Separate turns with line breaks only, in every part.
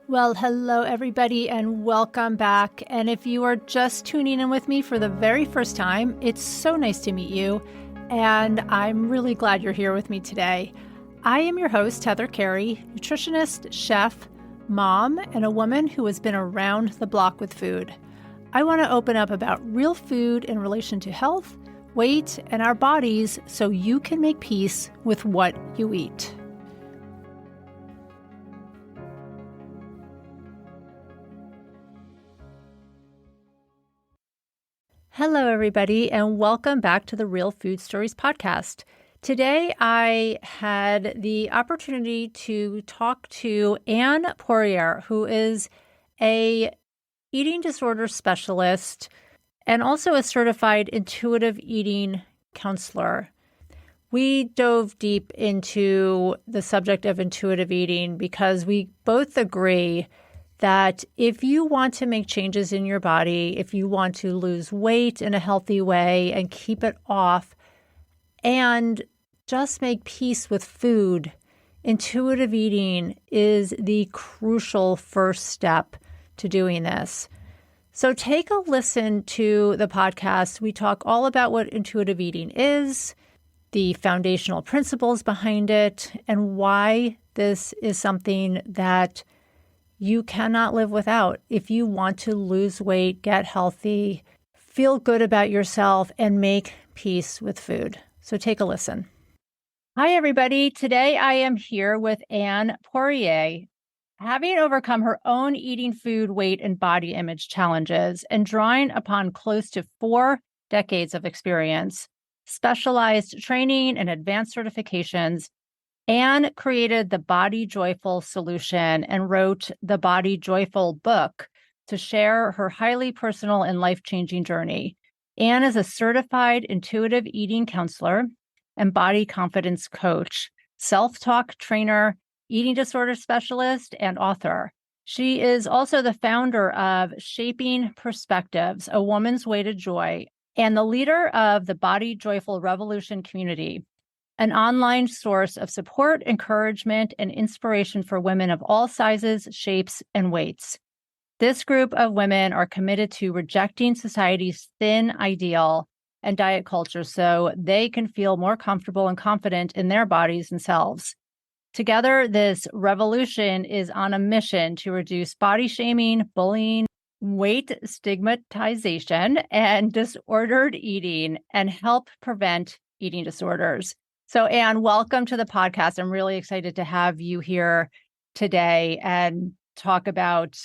Well, hello, everybody, and welcome back. And if you are just tuning in with me for the very first time, it's so nice to meet you. And I'm really glad you're here with me today. I am your host, Heather Carey, nutritionist, chef, mom, and a woman who has been around the block with food. I want to open up about real food in relation to health, weight, and our bodies so you can make peace with what you eat. Hello, everybody, and welcome back to the Real Food Stories podcast. Today, I had the opportunity to talk to Anne Poirier, who is a eating disorder specialist and also a certified intuitive eating counselor. We dove deep into the subject of intuitive eating because we both agree that if you want to make changes in your body, if you want to lose weight in a healthy way and keep it off and just make peace with food, intuitive eating is the crucial first step to doing this. So take a listen to the podcast. We talk all about what intuitive eating is, the foundational principles behind it, and why this is something that you cannot live without if you want to lose weight, get healthy, feel good about yourself, and make peace with food. So take a listen. Hi, everybody. Today I am here with Anne Poirier. Having overcome her own eating, food, weight, and body image challenges and drawing upon close to 4 decades of experience, specialized training, and advanced certifications, Anne created the Body Joyful solution and wrote the Body Joyful book to share her highly personal and life-changing journey. Anne is a certified intuitive eating counselor and body confidence coach, self-talk trainer, eating disorder specialist, and author. She is also the founder of Shaping Perspectives, A Woman's Way to Joy, and the leader of the Body Joyful Revolution community, an online source of support, encouragement, and inspiration for women of all sizes, shapes, and weights. This group of women are committed to rejecting society's thin ideal and diet culture so they can feel more comfortable and confident in their bodies and selves. Together, this revolution is on a mission to reduce body shaming, bullying, weight stigmatization, and disordered eating, and help prevent eating disorders. So, Anne, welcome to the podcast. I'm really excited to have you here today and talk about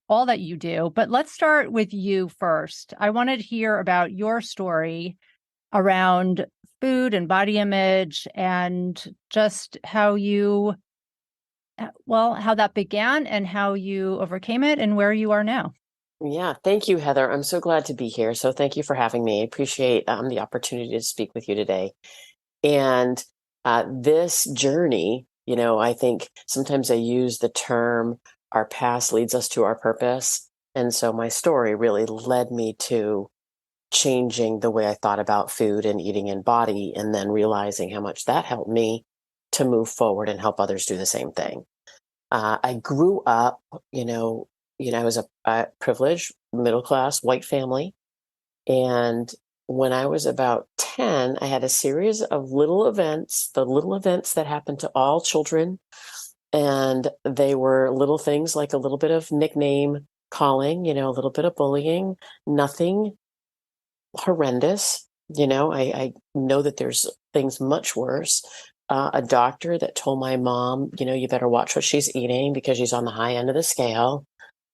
all that you do. But let's start with you first. I wanted to hear about your story around food and body image and just how that began and how you overcame it and where you are now.
Yeah, thank you, Heather. I'm so glad to be here. So thank you for having me. I appreciate the opportunity to speak with you today. And this journey, I think sometimes I use the term, our past leads us to our purpose. And so my story really led me to changing the way I thought about food and eating and body, and then realizing how much that helped me to move forward and help others do the same thing. I grew up, I was a privileged middle-class white family. And when I was about 10, I had a series of little events, the little events that happen to all children. And they were little things like a little bit of nickname calling, a little bit of bullying, nothing horrendous. I know that there's things much worse. A doctor that told my mom, you better watch what she's eating because she's on the high end of the scale.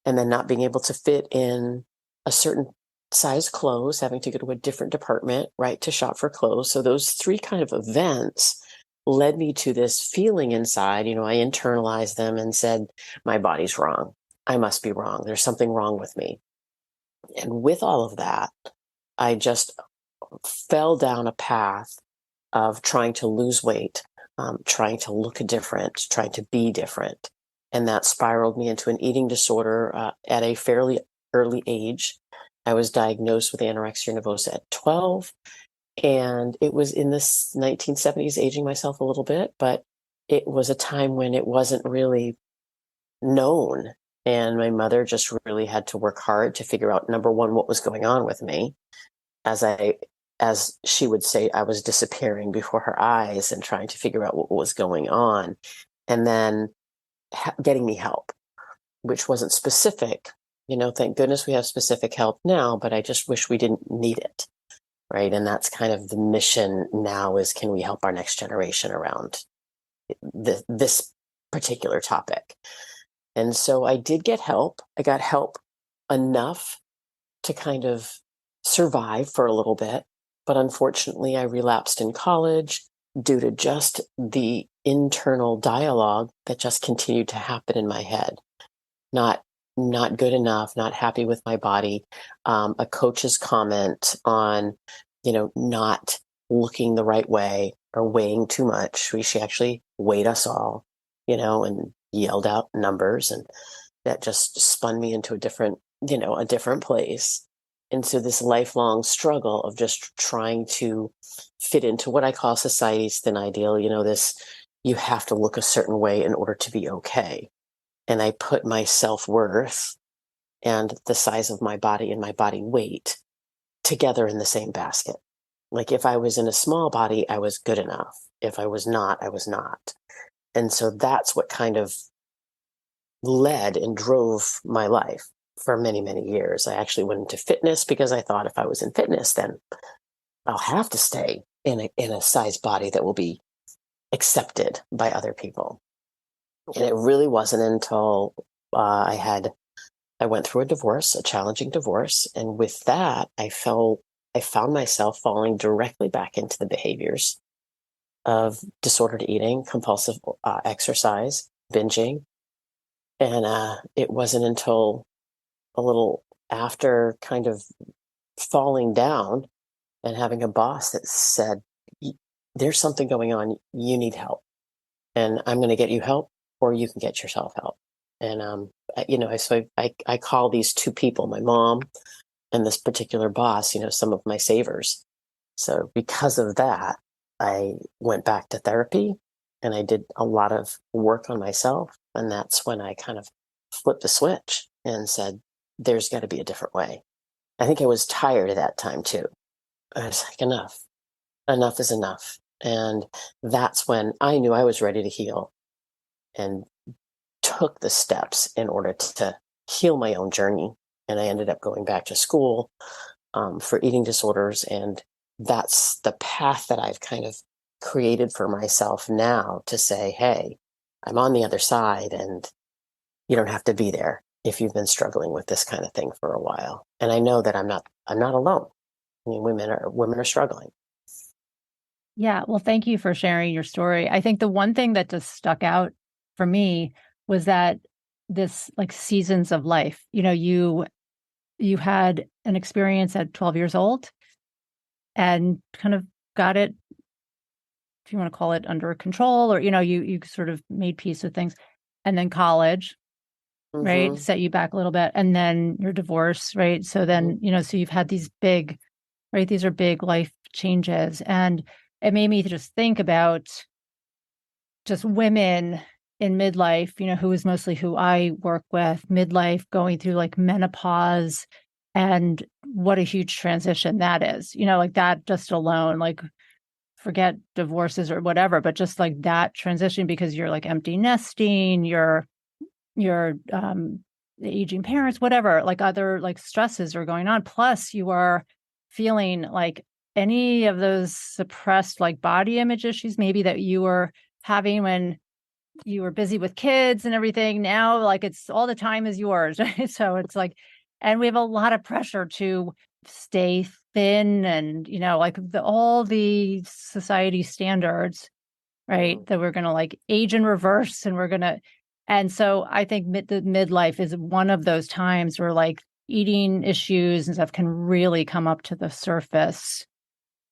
And then not being able to fit in a certain size clothes, having to go to a different department, right, to shop for clothes. So those 3 kind of events led me to this feeling inside. I internalized them and said, my body's wrong. I must be wrong. There's something wrong with me. And with all of that, I just fell down a path of trying to lose weight, trying to look different, trying to be different. And that spiraled me into an eating disorder at a fairly early age. I was diagnosed with anorexia nervosa at 12. And it was in the 1970s, aging myself a little bit, but it was a time when it wasn't really known. And my mother just really had to work hard to figure out, number one, what was going on with me as as she would say, I was disappearing before her eyes and trying to figure out what was going on. And then getting me help, which wasn't specific. Thank goodness we have specific help now, but I just wish we didn't need it. Right. And that's kind of the mission now is, can we help our next generation around this particular topic? And so I did get help. I got help enough to kind of survive for a little bit. But unfortunately, I relapsed in college due to just the internal dialogue that just continued to happen in my head. Not good enough, not happy with my body. A coach's comment on, not looking the right way or weighing too much. She actually weighed us all, and yelled out numbers, and that just spun me into a different place. And so this lifelong struggle of just trying to fit into what I call society's thin ideal, you have to look a certain way in order to be okay. And I put my self-worth and the size of my body and my body weight together in the same basket. Like if I was in a small body, I was good enough. If I was not, I was not. And so that's what kind of led and drove my life for many, many years. I actually went into fitness because I thought if I was in fitness, then I'll have to stay in a size body that will be accepted by other people. And it really wasn't until I went through a divorce, a challenging divorce. And with that, I found myself falling directly back into the behaviors of disordered eating, compulsive exercise, binging. And it wasn't until a little after kind of falling down and having a boss that said, there's something going on, you need help. And I'm going to get you help, or you can get yourself help. And, I call these two people, my mom and this particular boss, some of my savers. So because of that, I went back to therapy and I did a lot of work on myself. And that's when I kind of flipped the switch and said, there's got to be a different way. I think I was tired at that time too. I was like, enough is enough. And that's when I knew I was ready to heal and took the steps in order to heal my own journey. And I ended up going back to school for eating disorders. And that's the path that I've kind of created for myself now to say, hey, I'm on the other side and you don't have to be there if you've been struggling with this kind of thing for a while. And I know that I'm not alone. I mean, women are struggling.
Yeah. Well, thank you for sharing your story. I think the one thing that just stuck out for me was that this like seasons of life, you had an experience at 12 years old and kind of got it, if you want to call it, under control, or, you sort of made peace with things. And then college, right,
Mm-hmm.
set you back a little bit. And then your divorce, right? So then,
Mm-hmm.
so you've had these big, right? These are big life changes. And it made me just think about just women in midlife, who is mostly who I work with, midlife, going through like menopause, and what a huge transition that is, like that just alone, like forget divorces or whatever, but just like that transition, because you're like empty nesting, you're aging parents, whatever, like other like stresses are going on. Plus you are feeling like any of those suppressed like body image issues maybe that you were having when you were busy with kids and everything. Now, like it's all the time is yours. Right? So it's like, and we have a lot of pressure to stay thin and, like all the society standards, right? That we're going to like age in reverse and we're going to, and so I think the midlife is one of those times where like eating issues and stuff can really come up to the surface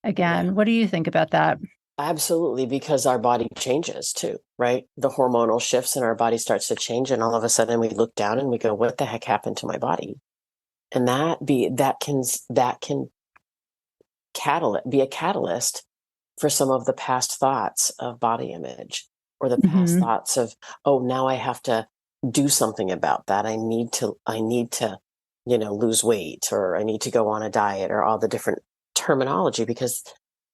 Yeah.
again. What do you think about that?
Absolutely, because our body changes too, right? The hormonal shifts in our body starts to change, and all of a sudden we look down and we go, "What the heck happened to my body?" And that can be a catalyst for some of the past thoughts of body image, or the past
Hmm.
thoughts of, "Oh, now I have to do something about that. I need to, lose weight, or I need to go on a diet, or all the different terminology, because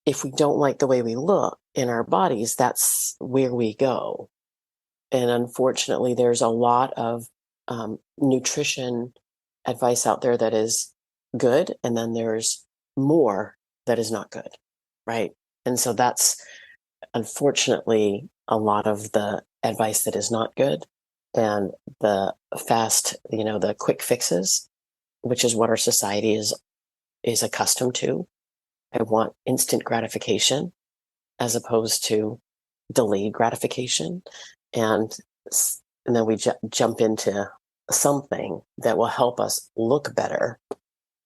if we don't like the way we look in our bodies, that's where we go. And unfortunately, there's a lot of nutrition advice out there that is good, and then there's more that is not good, right? And so that's unfortunately a lot of the advice that is not good, and the fast, the quick fixes, which is what our society is accustomed to. I want instant gratification as opposed to delayed gratification. And and then we jump into something that will help us look better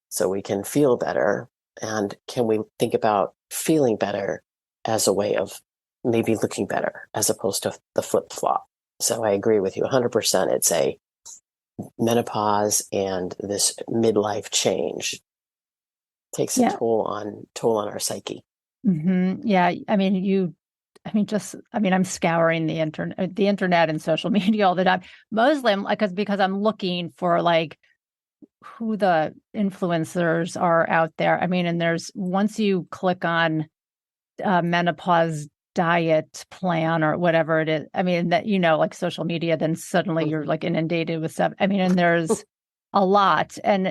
so we can feel better. And can we think about feeling better as a way of maybe looking better as opposed to the flip flop? So I agree with you 100%. It's a menopause, and this midlife change takes a
Yeah.
toll on our psyche.
Yeah. I'm scouring the internet and social media all the time. Mostly because I'm looking for like who the influencers are out there. And there's, once you click on menopause diet plan or whatever it is, that, like social media, then suddenly you're like inundated with stuff. And there's a lot, and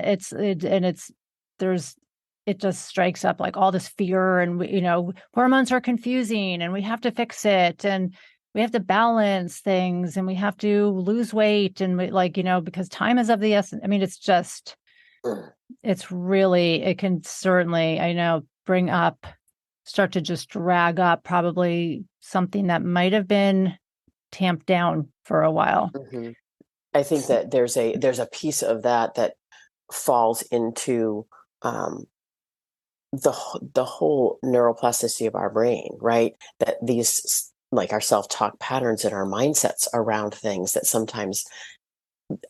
there's, it just strikes up like all this fear, and hormones are confusing, and we have to fix it, and we have to balance things, and we have to lose weight, and because time is of the essence. It's just, it can certainly, I know, start to just drag up probably something that might have been tamped down for a while.
Mm-hmm. I think that there's a piece of that falls into the whole neuroplasticity of our brain, right? That these, like, our self-talk patterns and our mindsets around things that sometimes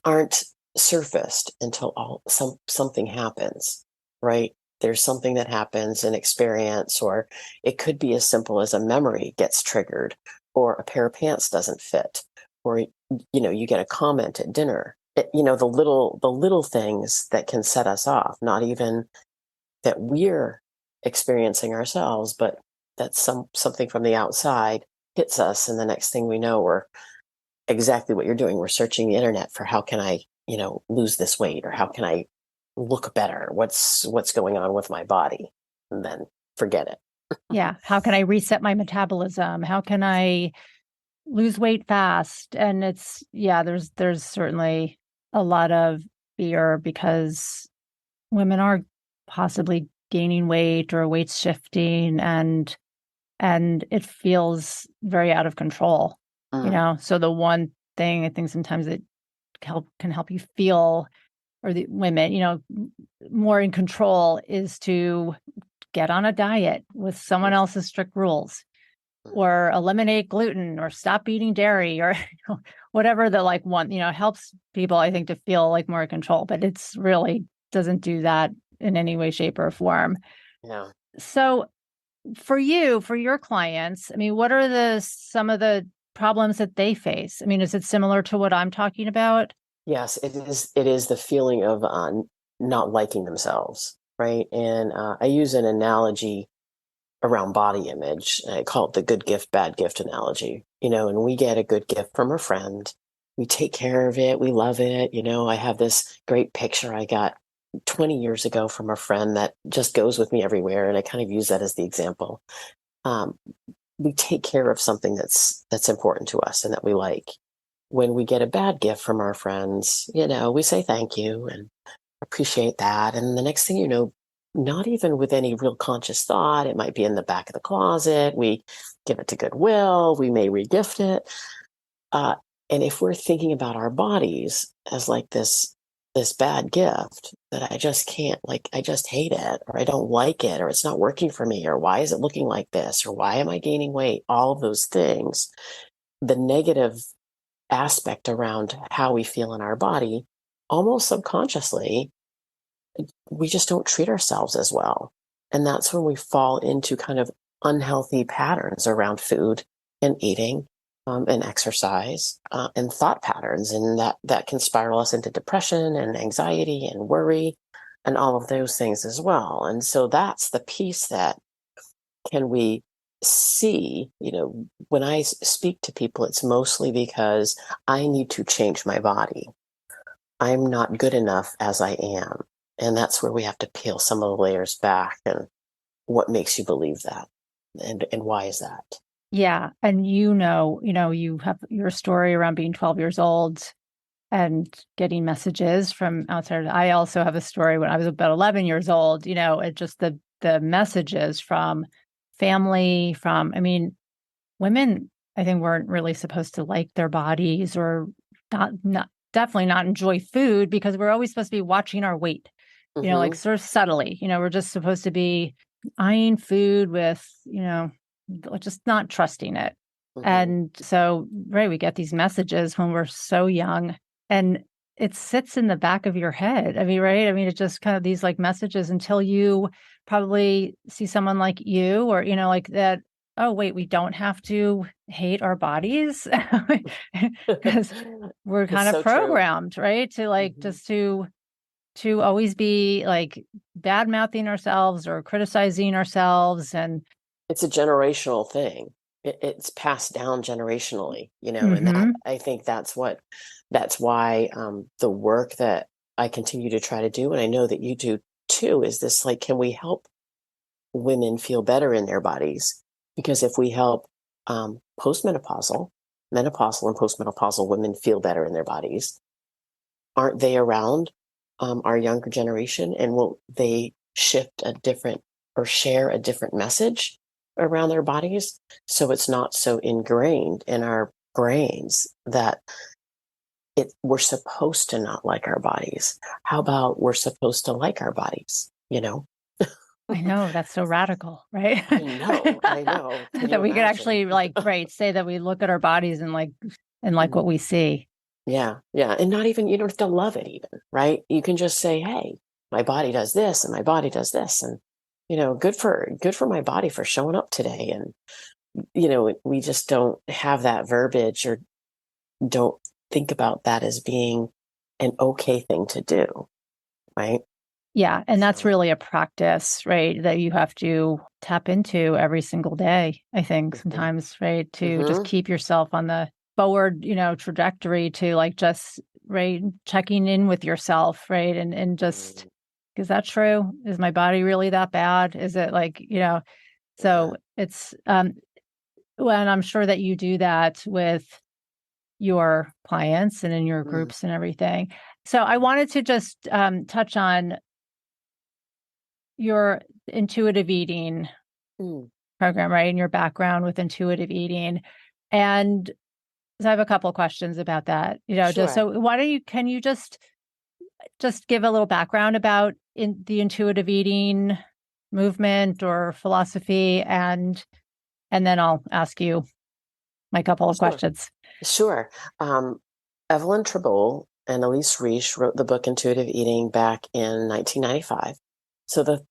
aren't surfaced until something happens, right? There's something that happens, an experience, or it could be as simple as a memory gets triggered, or a pair of pants doesn't fit, or you get a comment at dinner. The little things that can set us off, not even that we're experiencing ourselves, but that something from the outside hits us, and the next thing we know, we're exactly what you're doing. We're searching the internet for, how can I, lose this weight, or how can I look better? What's going on with my body? And then forget it.
Yeah. How can I reset my metabolism? How can I lose weight fast? And there's certainly a lot of fear because women are possibly gaining weight or weight's shifting, and it feels very out of control.
Mm,
So the one thing I think sometimes it can help you feel, or the women, more in control, is to get on a diet with someone
mm,
else's strict rules,
mm.
or eliminate gluten, or stop eating dairy, or whatever the like one, helps people, I think, to feel like more in control, but it's really doesn't do that in any way, shape, or form.
Yeah.
So for your clients, what are some of the problems that they face? Is it similar to what I'm talking about?
Yes, it is. It is the feeling of not liking themselves, right? And I use an analogy around body image. I call it the good gift, bad gift analogy. And we get a good gift from a friend. We take care of it. We love it. I have this great picture I got 20 years ago from a friend that just goes with me everywhere. And I kind of use that as the example. Um, we take care of something that's important to us and that we like. When we get a bad gift from our friends, we say thank you and appreciate that. And the next thing you know, not even with any real conscious thought, it might be in the back of the closet. We give it to Goodwill. We may regift it. Uh, and if we're thinking about our bodies as like this bad gift that I just can't, like, I just hate it, or I don't like it, or it's not working for me, or why is it looking like this, or why am I gaining weight? All of those things, the negative aspect around how we feel in our body, almost subconsciously, we just don't treat ourselves as well. And that's when we fall into kind of unhealthy patterns around food and eating. and exercise and thought patterns, and that can spiral us into depression and anxiety and worry and all of those things as well. And so that's the piece that can we see, when I speak to people, it's mostly because I need to change my body. I'm not good enough as I am. And that's where we have to peel some of the layers back. And what makes you believe that? And why is that?
Yeah. And you have your story around being 12 years old and getting messages from outside. I also have a story when I was about 11 years old, it just the messages from family, women, I think, weren't really supposed to like their bodies or not definitely not enjoy food because we're always supposed to be watching our weight, like
Mm-hmm.
sort of subtly, we're just supposed to be eyeing food with, just not trusting it.
Mm-hmm.
And so, right, we get these messages when we're so young and it sits in the back of your head. Right? It's just kind of these like messages until you probably see someone like you or, like that. Oh, wait, we don't have to hate our bodies because we're
It's
kind of
so true.
programmed, right? To like
Mm-hmm.
just to always be like bad mouthing ourselves or criticizing ourselves. And
It's a generational thing. It's passed down generationally, and that
mhm.
I think that's why the work that I continue to try to do, and I know that you do too, is this like, can we help women feel better in their bodies? Because if we help postmenopausal, menopausal, and postmenopausal women feel better in their bodies, aren't they around our younger generation, and will they shift a different or share a different message around their bodies so it's not so ingrained in our brains that we're supposed to not like our bodies? How about we're supposed to like our bodies,
I know that's so radical, right?
I know, can you
That we could
imagine?
actually like, right, say that we look at our bodies and like what
Mm.
we see.
Yeah, and not even, you don't have to love it even, right? You can just say, hey, my body does this and my body does this, and good for my body for showing up today. And we just don't have that verbiage, or don't think about that as being an okay thing to do, right?
Yeah, and that's
So,
really a practice, right, that you have to tap into every single day, I think
hmm.
sometimes, right, to just
Hmm.
keep yourself on the forward, trajectory to like just, right, checking in with yourself, right, and just, is that true? Is my body really that bad? Is it like,
Yeah.
so it's well, and I'm sure that you do that with your clients and in your
Mm.
groups and everything. So I wanted to just touch on your intuitive eating
Mm.
program, right? And your background with intuitive eating. And so I have a couple of questions about that. Just
Sure.
so why don't you can you just give a little background about in the intuitive eating movement or philosophy and then I'll ask you my couple of
Sure.
questions.
Sure. Um, Evelyn Tribole and Elise Reich wrote the book Intuitive Eating back in 1995. So the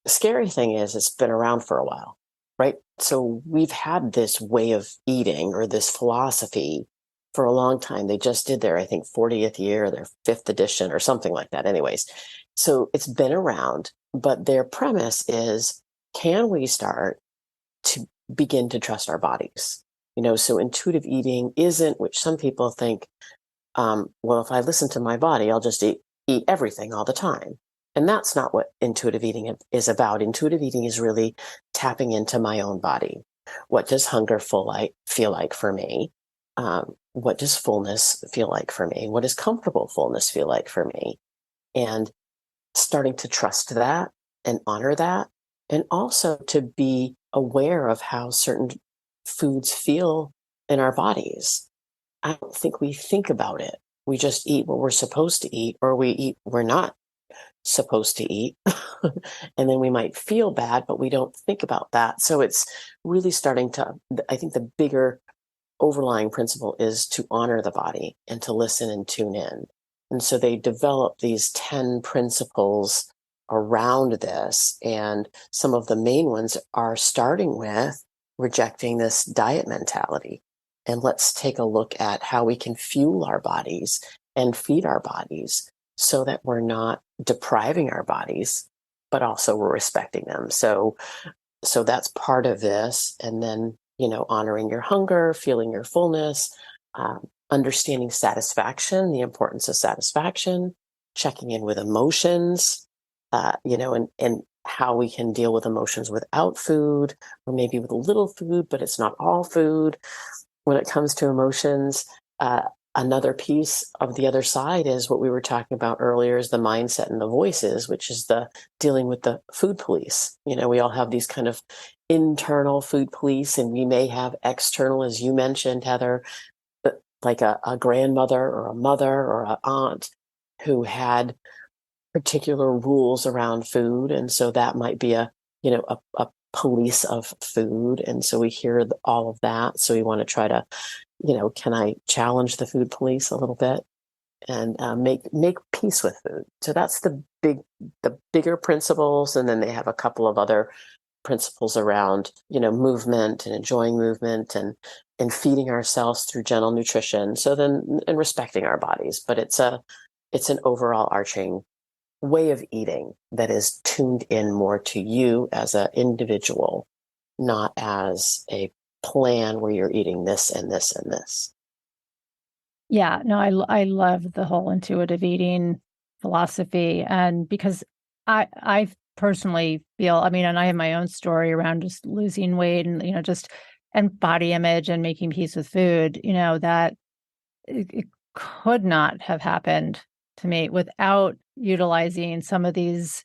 scary thing is it's been around for a while, right? So we've had this way of eating, or this philosophy, for a long time. They just did their, I think, 40th year, their fifth edition or something like that. Anyways, so it's been around, but their premise is, can we start to begin to trust our bodies? So intuitive eating isn't, which some people think, well, if I listen to my body, I'll just eat everything all the time. And that's not what intuitive eating is about. Intuitive eating is really tapping into my own body. What does hunger feel like for me? What does fullness feel like for me? What does comfortable fullness feel like for me? And starting to trust that and honor that, and also to be aware of how certain foods feel in our bodies. I don't think we think about it. We just eat what we're supposed to eat, or we eat we're not supposed to eat. And then we might feel bad, but we don't think about that. So it's really starting to, I think the bigger overlying principle is to honor the body and to listen and tune in. And so they develop these 10 principles around this. And some of the main ones are starting with rejecting this diet mentality and let's take a look at how we can fuel our bodies and feed our bodies so that we're not depriving our bodies, but also we're respecting them. So that's part of this. And then, honoring your hunger, feeling your fullness, understanding satisfaction, the importance of satisfaction, checking in with emotions, and how we can deal with emotions without food, or maybe with a little food, but it's not all food. When it comes to emotions, another piece of the other side is what we were talking about earlier, is the mindset and the voices, which is the dealing with the food police. We all have these kind of internal food police, and we may have external, as you mentioned, Heather, like a grandmother or a mother or an aunt who had particular rules around food. And so that might be a police of food. And so we hear all of that. So we want to try to, can I challenge the food police a little bit and make peace with food? So that's the bigger principles. And then they have a couple of other principles around, movement and enjoying movement and feeding ourselves through gentle nutrition. So then, and respecting our bodies, but it's an overall arching way of eating that is tuned in more to you as an individual, not as a plan where you're eating this and this and this.
Yeah, no, I love the whole intuitive eating philosophy, and because I personally feel, I mean, and I have my own story around just losing weight and just and body image and making peace with food, that it could not have happened to me without utilizing some of these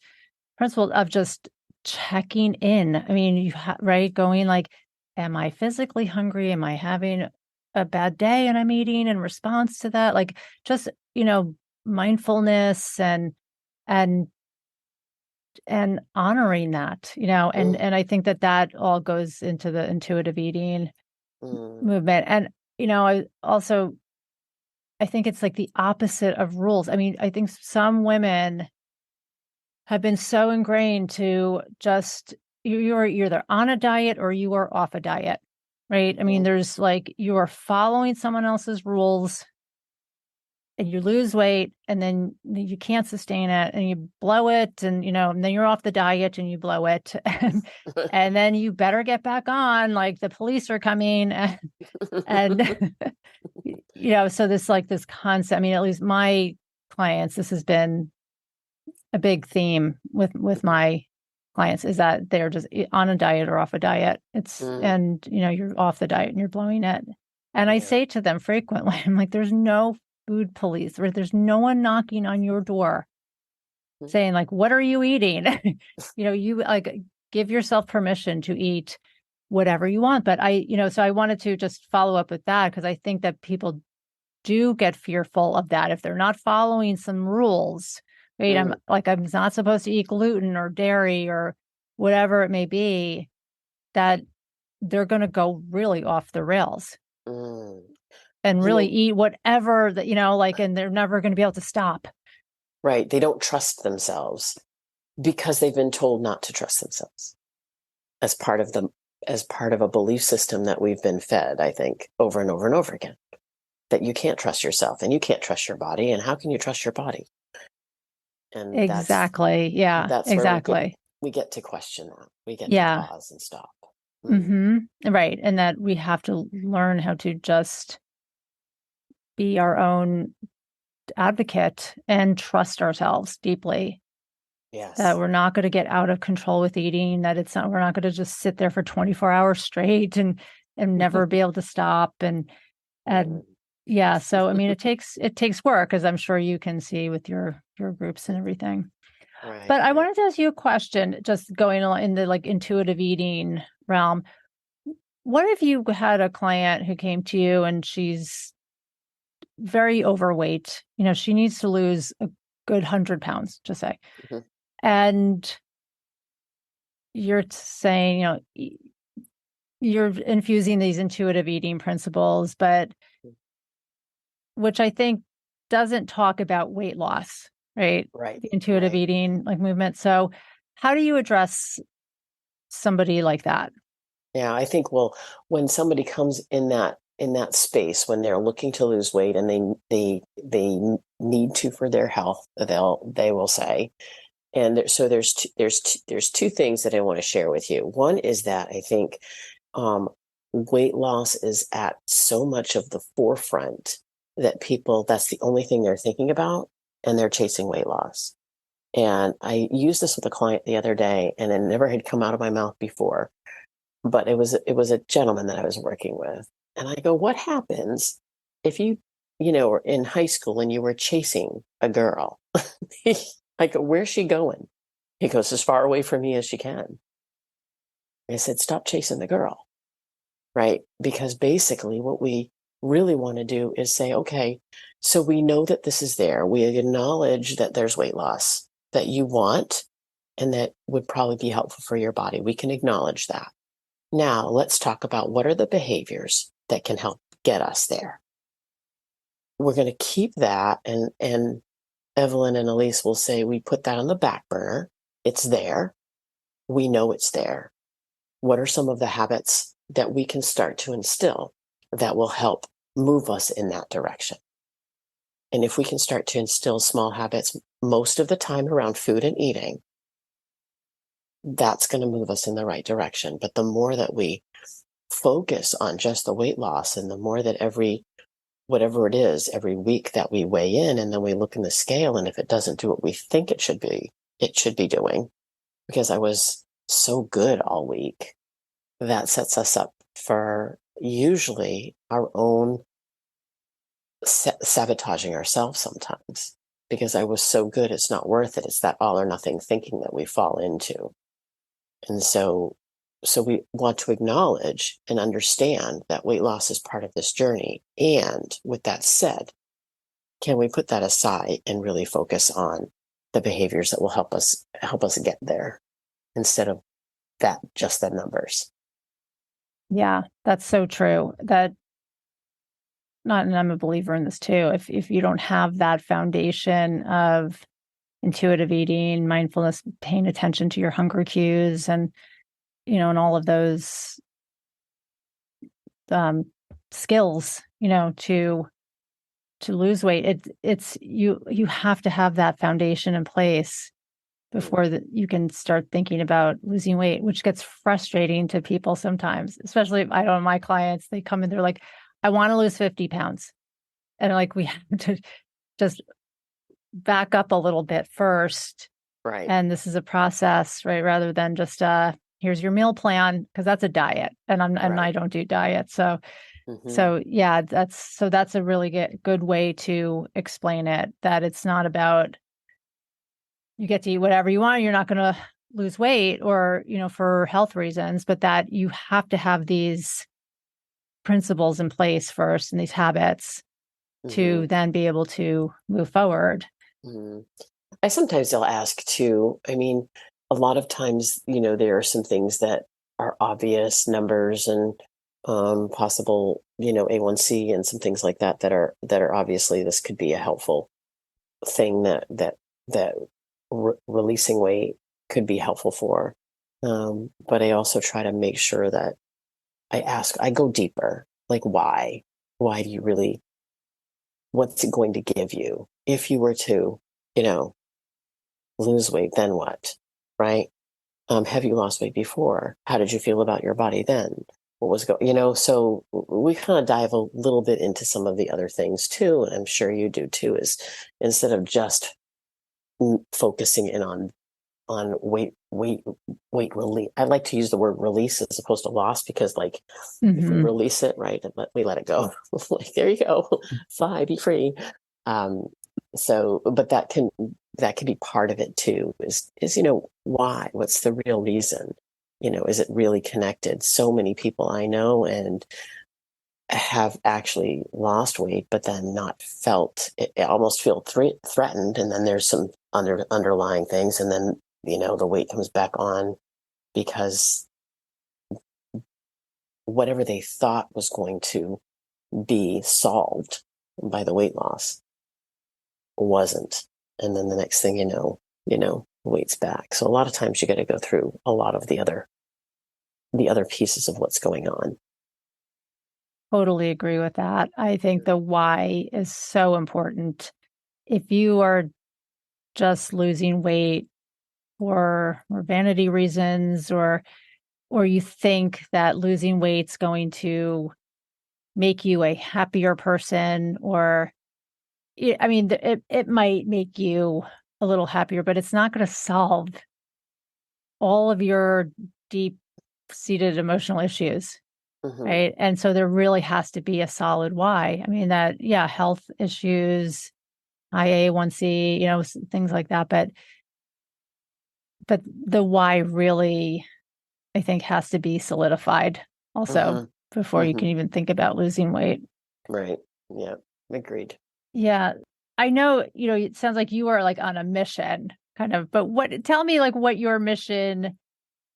principles of just checking in. I mean, right, going like, am I physically hungry? Am I having a bad day and I'm eating in response to that? Like, just, mindfulness and and honoring that, and I think that all goes into the intuitive eating movement. And, I think it's like the opposite of rules. I mean, I think some women have been so ingrained to just you're either on a diet or you are off a diet, right? I mean, there's like you are following someone else's rules and you lose weight and then you can't sustain it and you blow it and then you're off the diet and you blow it and then you better get back on, like the police are coming and so this concept, I mean, at least my clients, this has been a big theme with my clients, is that they're just on a diet or off a diet. And you're off the diet and you're blowing it. And I say to them frequently, I'm like, there's no food police, or there's no one knocking on your door saying like, what are you eating? You like give yourself permission to eat whatever you want. But so I wanted to just follow up with that, because I think that people do get fearful of that if they're not following some rules. Right. I'm not supposed to eat gluten or dairy or whatever it may be, that they're going to go really off the rails and really eat whatever that, and they're never going to be able to stop.
Right. They don't trust themselves because they've been told not to trust themselves as part of a belief system that we've been fed, I think, over and over and over again, that you can't trust yourself and you can't trust your body. And how can you trust your body? And
exactly.
that's
exactly.
where we get to question that. We get to pause and stop.
Right. And that we have to learn how to just be our own advocate and trust ourselves deeply.
Yes.
That we're not going to get out of control with eating, that we're not going to just sit there for 24 hours straight and never be able to stop. And yeah, so I mean, it takes work, as I'm sure you can see with your groups and everything.
Right.
But I wanted to ask you a question, just going along in the like intuitive eating realm. What if you had a client who came to you and she's very overweight? She needs to lose a good 100 pounds, just say. And you're saying, you're infusing these intuitive eating principles, but which I think doesn't talk about weight loss, right?
Right.
The intuitive eating like movement. So how do you address somebody like that?
Yeah, I think, when somebody comes in that in that space when they're looking to lose weight and they need to for their health, they will say. And there's two things that I want to share with you. One is that I think weight loss is at so much of the forefront that that's the only thing they're thinking about, and they're chasing weight loss. And I used this with a client the other day, and it never had come out of my mouth before, but it was a gentleman that I was working with. And I go, what happens if were in high school and you were chasing a girl? I go, where's she going? He goes, as far away from me as she can. I said, stop chasing the girl, right? Because basically what we really want to do is say, okay, so we know that this is there. We acknowledge that there's weight loss that you want and that would probably be helpful for your body. We can acknowledge that. Now let's talk about what are the behaviors that can help get us there. We're going to keep that, and Evelyn and Elise will say we put that on the back burner. It's there. We know it's there. What are some of the habits that we can start to instill that will help move us in that direction? And if we can start to instill small habits most of the time around food and eating, that's going to move us in the right direction. But the more that we focus on just the weight loss, and the more that whatever it is, every week that we weigh in and then we look in the scale, and if it doesn't do what we think it should be doing, because I was so good all week, that sets us up for usually our own sabotaging ourselves sometimes, because I was so good, it's not worth it. It's that all or nothing thinking that we fall into. And so we want to acknowledge and understand that weight loss is part of this journey. And with that said, can we put that aside and really focus on the behaviors that will help us get there instead of just the numbers?
Yeah, that's so true. And I'm a believer in this too. If you don't have that foundation of intuitive eating, mindfulness, paying attention to your hunger cues, and and all of those skills, to lose weight, it's you have to have that foundation in place before that you can start thinking about losing weight, which gets frustrating to people sometimes, especially if I don't my clients, they come in, they're like, I want to lose 50 pounds. And like, we have to just back up a little bit first.
Right.
And this is a process, right? Rather than just, here's your meal plan, because that's a diet, and I don't do diets. So, yeah, that's a really good way to explain it, that it's not about you get to eat whatever you want, you're not going to lose weight, or, for health reasons, but that you have to have these principles in place first and these habits to then be able to move forward.
I sometimes they'll ask too. I mean, a lot of times, there are some things that are obvious numbers and possible, A1C and some things like that are obviously this could be a helpful thing that releasing weight could be helpful for. But I also try to make sure that I go deeper. Like, why? Why do you really? What's it going to give you if you were to, lose weight? Then what? Right? Have you lost weight before? How did you feel about your body then? What was going? So we kind of dive a little bit into some of the other things too, and I'm sure you do too. Is instead of just focusing in on weight release. I like to use the word release as opposed to loss, because if we release it, right, and we let it go, like, there you go, fly, be free. But that can be part of it too, is why? What's the real reason? Is it really connected? So many people I know and have actually lost weight, but then not felt it, almost feel threatened. And then there's some underlying things. And then, the weight comes back on because whatever they thought was going to be solved by the weight loss wasn't. And then the next thing weight's back. So a lot of times you got to go through a lot of the other pieces of what's going on.
totally agree with that. I think the why is so important. If you are just losing weight or vanity reasons, or you think that losing weight's going to make you a happier person, or I mean, it might make you a little happier, but it's not going to solve all of your deep seated emotional issues.
Hmm.
Right. And so there really has to be a solid why. I mean, that, yeah, health issues, IA1C, things like that. But the why really, I think, has to be solidified also
Hmm.
before you
Hmm.
can even think about losing weight.
Right. Yeah. Agreed.
Yeah. I know, it sounds like you are like on a mission kind of, but tell me like what your mission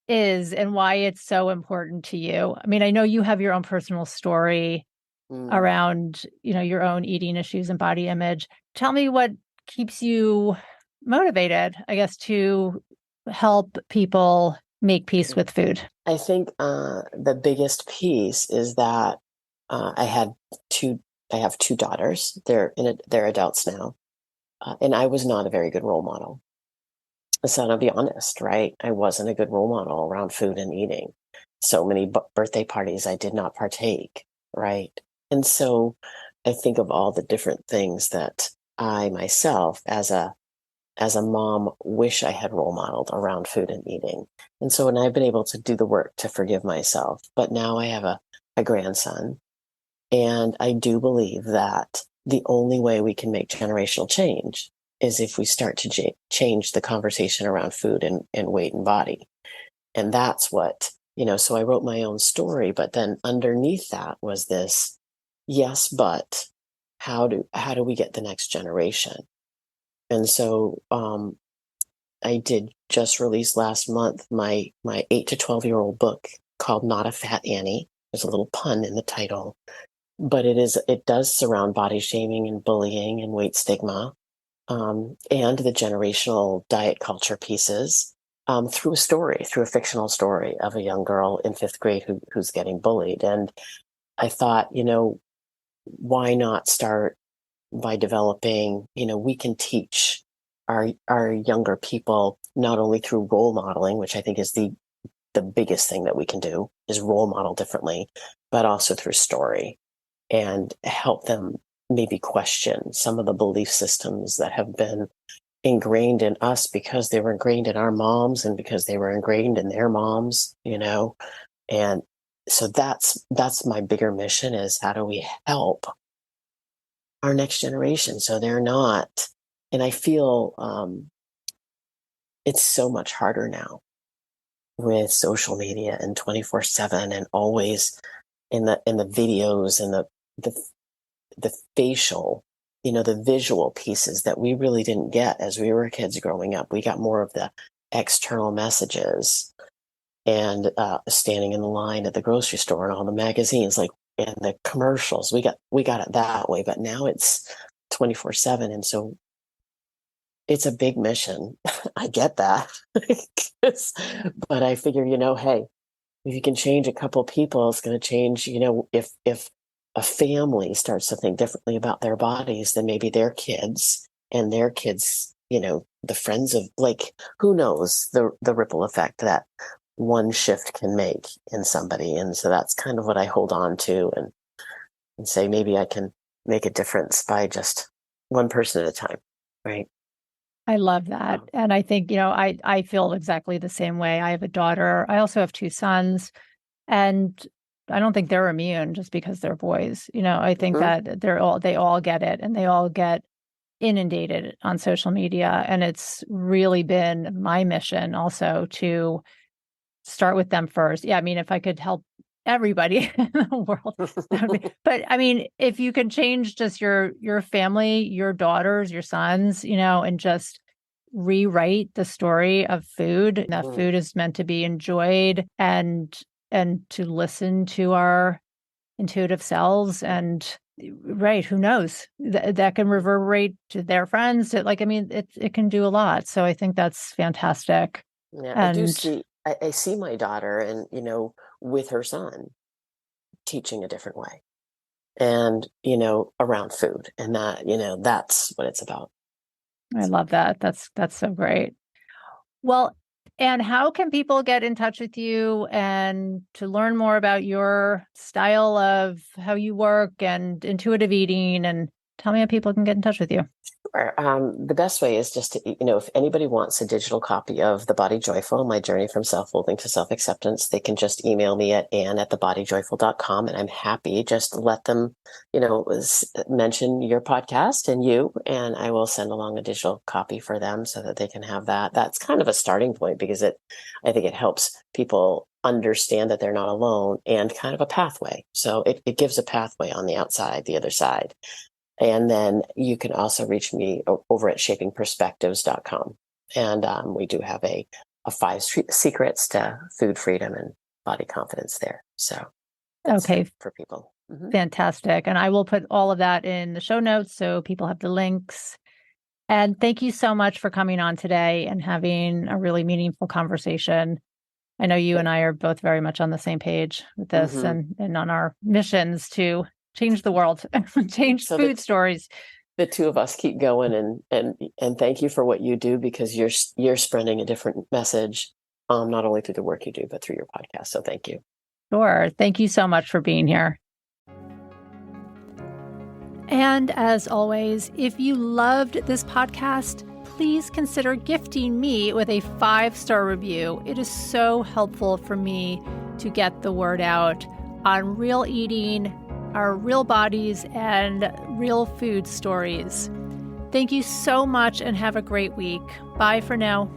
is and why it's so important to you. I mean, I know you have your own personal story
Mm.
around, your own eating issues and body image. Tell me what keeps you motivated, I guess, to help people make peace with food.
I think the biggest piece is that I had two. I have two daughters. They're adults now, and I was not a very good role model. So to be honest, right, I wasn't a good role model around food and eating. So many birthday parties I did not partake, right, and so I think of all the different things that I myself, as a mom, wish I had role modeled around food and eating. And so, and I've been able to do the work to forgive myself. But now I have a grandson, and I do believe that the only way we can make generational change is if we start to change the conversation around food and weight and body. And that's what, so I wrote my own story, but then underneath that was this, yes, but how do we get the next generation? And so I did just release last month my 8 to 12-year-old book called Not a Fat Annie. There's a little pun in the title, but it does surround body shaming and bullying and weight stigma, and the generational diet culture pieces, through a fictional story of a young girl in fifth grade who's getting bullied. And I thought, why not start by developing, we can teach our younger people not only through role modeling, which I think is the biggest thing that we can do is role model differently, but also through story, and help them maybe question some of the belief systems that have been ingrained in us because they were ingrained in our moms and because they were ingrained in their moms. And so that's my bigger mission, is how do we help our next generation so they're not. And I feel it's so much harder now with social media and 24/7 and always in the videos and the the facial, the visual pieces that we really didn't get as we were kids growing up. We got more of the external messages, and standing in the line at the grocery store and all the magazines, like, and the commercials. We got it that way, but now it's 24/7, and so it's a big mission. I get that. But I figure, hey, if you can change a couple people, it's going to change, if a family starts to think differently about their bodies, then maybe their kids, the friends of, like, who knows the ripple effect that one shift can make in somebody. And so that's kind of what I hold on to, and say, maybe I can make a difference by just one person at a time. Right.
I love that.
Oh.
And I think, I feel exactly the same way. I have a daughter. I also have two sons, and I don't think they're immune just because they're boys. I think
Mhm.
that they all get it, and they all get inundated on social media. And it's really been my mission also to start with them first. Yeah, I mean, if I could help everybody in the world, that would be. But I mean, if you can change just your family, your daughters, your sons, and just rewrite the story of food. That
Mm.
food is meant to be enjoyed, and to listen to our intuitive selves. And right, who knows, that can reverberate to their friends. Like, I mean, it can do a lot. So I think that's fantastic.
Yeah, I do
And
see my daughter, and with her son teaching a different way. and, around food. And that's what it's about.
I love that. That's so great. Well, and how can people get in touch with you and to learn more about your style of how you work and intuitive eating? And tell me how people can get in touch with you.
Sure. The best way is just to, if anybody wants a digital copy of The Body Joyful, My Journey from Self-Loathing to Self-Acceptance, they can just email me at ann@thebodyjoyful.com, and I'm happy just to let them, mention your podcast and you, and I will send along a digital copy for them so that they can have that. That's kind of a starting point because I think it helps people understand that they're not alone and kind of a pathway. So it gives a pathway on the outside, the other side. And then you can also reach me over at shapingperspectives.com. And we do have a 5 secrets to food freedom and body confidence there. So that's
Okay,
for people. Mm-hmm.
fantastic. And I will put all of that in the show notes so people have the links. And thank you so much for coming on today and having a really meaningful conversation. I know you and I are both very much on the same page with this
Mm-hmm.
and on our missions to change the world, change
So
food stories.
the two of us keep going, and thank you for what you do, because you're spreading a different message, not only through the work you do, but through your podcast. So thank you.
Sure. Thank you so much for being here. And as always, if you loved this podcast, please consider gifting me with a 5-star review. It is so helpful for me to get the word out on real eating, our real bodies, and real food stories. Thank you so much and have a great week. Bye for now.